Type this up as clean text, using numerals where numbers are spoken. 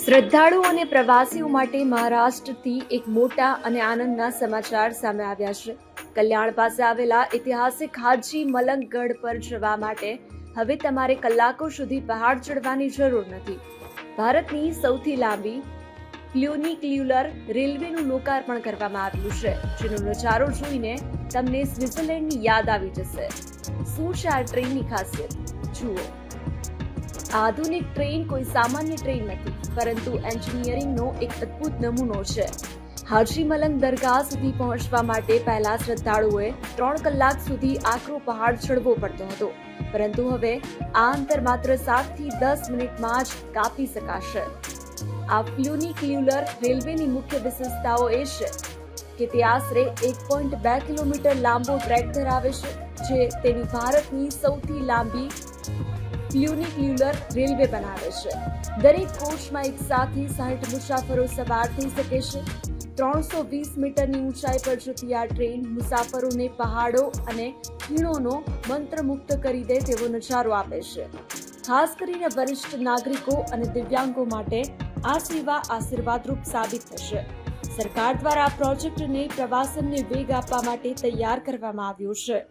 શ્રદ્ધાળુ અને પ્રવાસીઓ માટે મહારાષ્ટ્રથી એક મોટા અને આનંદના સમાચાર સામે આવ્યા છે. કલ્યાણ પાસે આવેલા ઐતિહાસિક હાજી મલંગગઢ પર જવા માટે હવે તમારે કલાકો સુધી પહાડ ચડવાની જરૂર નથી. ભારતની સૌથી લાંબી ફ્યુનિક્યુલર રેલવેનું લોકાર્પણ કરવામાં આવ્યું છે, જેનો નજારો જોઈને તમને સ્વિટ્ઝરલેન્ડની યાદ આવી જશે. શું છે આ ટ્રેનની ખાસિયત? જુઓ, આધુનિક ટ્રેન કોઈ સામાન્ય ટ્રેન નથી, પરંતુ એન્જિનિયરિંગનો એક અદ્ભુત નમૂનો છે. હાજી મલંગ દરગાહ સુધી પહોંચવા માટે પહેલા શ્રદ્ધાળુઓએ 3 કલાક સુધી આકરો પહાડ ચડવો પડતો હતો, પરંતુ હવે આ અંતર માત્ર 7 થી 10 મિનિટમાં જ કાપી શકાશે. આ ફ્યુનિક્યુલર રેલવેની મુખ્ય વિશેષતાઓ એ છે કે તે આશરે 1.2 કિલોમીટર લાંબો ટ્રેક ધરાવે છે, જે તેની ભારતની સૌથી લાંબી ફ્યુનિક્યુલર રેલવે બનાવે છે. દરેક કોચમાં એક સાથે 60 મુસાફરો સવાર થઈ શકે છે. 320 મીટરની ઊંચાઈ પર જતી આ ટ્રેન મુસાફરોને પહાડો અને ખીણોનો મંત્રમુગ્ધ કરી દે તેવો નજારો આપે છે. ખાસ કરીને વરિષ્ઠ નાગરિકો અને દિવ્યાંગો માટે આ સેવા આશીર્વાદરૂપ સાબિત થશે. સરકાર દ્વારા આ પ્રોજેક્ટને પ્રવાસનને વેગ આપવા માટે તૈયાર કરવામાં આવ્યો છે.